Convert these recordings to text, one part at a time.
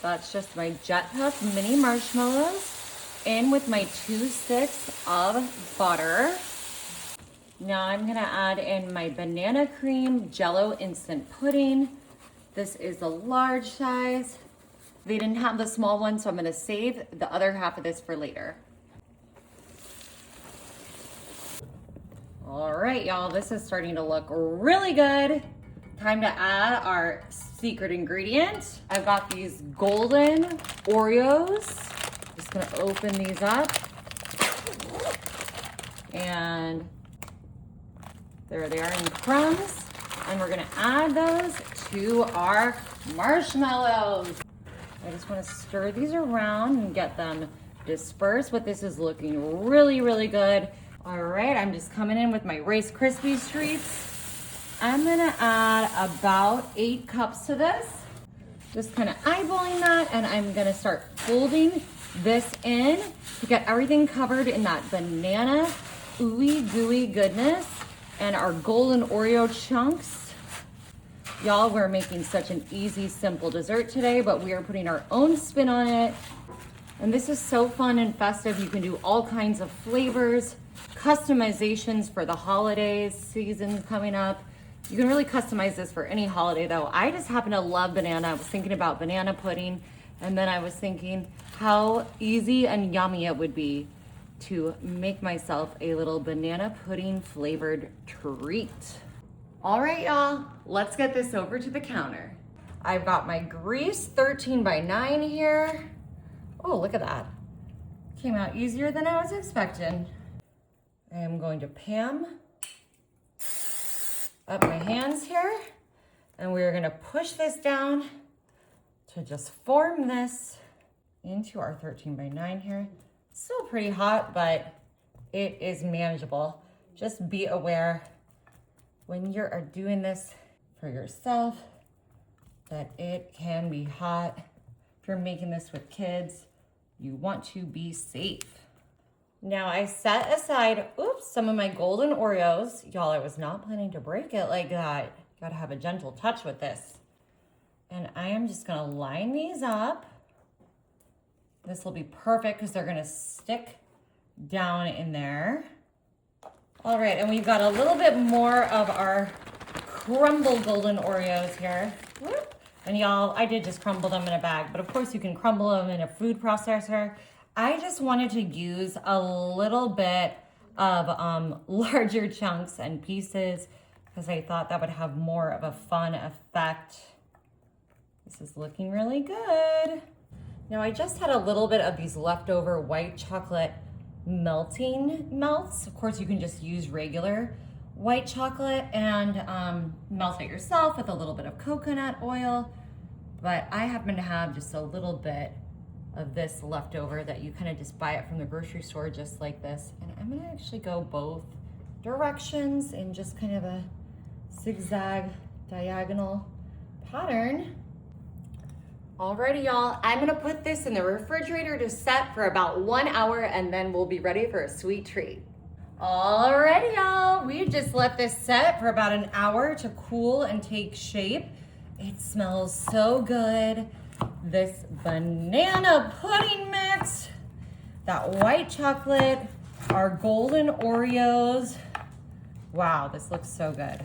That's just my Jet Puff mini marshmallows in with my 2 sticks of butter. Now I'm gonna add in my banana cream Jell-O instant pudding. This is the large size. They didn't have the small one, so I'm gonna save the other half of this for later. All right, y'all, this is starting to look really good. Time to add our secret ingredient. I've got these golden Oreos. Just gonna open these up. And there they are in crumbs. And we're gonna add those to our marshmallows. I just wanna stir these around and get them dispersed, but this is looking really, really good. All right, I'm just coming in with my Rice Krispies treats. I'm gonna add about 8 cups to this. Just kind of eyeballing that, and I'm gonna start folding this in to get everything covered in that banana ooey gooey goodness and our golden Oreo chunks. Y'all, we're making such an easy, simple dessert today, but we are putting our own spin on it. And this is so fun and festive. You can do all kinds of flavors, customizations for the holidays, season coming up. You can really customize this for any holiday though. I just happen to love banana. I was thinking about banana pudding, and then I was thinking how easy and yummy it would be to make myself a little banana pudding flavored treat. All right, y'all, let's get this over to the counter. I've got my grease 13 by 9 here. Oh, look at that. Came out easier than I was expecting. I am going to Pam up my hands here, and we're gonna push this down to just form this into our 13 by 9 here. Still pretty hot, but it is manageable. Just be aware when you are doing this for yourself that it can be hot. If you're making this with kids, you want to be safe. Now I set aside, some of my golden Oreos. Y'all, I was not planning to break it like that. Gotta have a gentle touch with this. And I am just gonna line these up. This will be perfect because they're gonna stick down in there. All right, and we've got a little bit more of our crumbled golden Oreos here. Whoop. And y'all, I did just crumble them in a bag, but of course you can crumble them in a food processor. I just wanted to use a little bit of larger chunks and pieces because I thought that would have more of a fun effect. This is looking really good. Now I just had a little bit of these leftover white chocolate melting melts. Of course you can just use regular white chocolate and melt it yourself with a little bit of coconut oil. But I happen to have just a little bit of this leftover that you kind of just buy it from the grocery store just like this. And I'm gonna actually go both directions in just kind of a zigzag diagonal pattern. Alrighty, y'all, I'm gonna put this in the refrigerator to set for about 1 hour, and then we'll be ready for a sweet treat. Alrighty, y'all, we just let this set for about an hour to cool and take shape. It smells so good. This banana pudding mix, that white chocolate, our golden Oreos. Wow, this looks so good.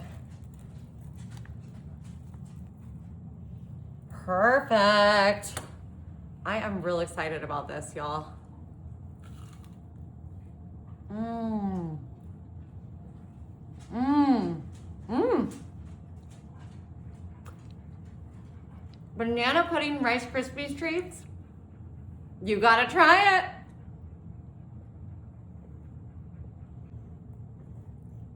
Perfect. I am real excited about this, y'all. Banana pudding Rice Krispies treats. You gotta try it.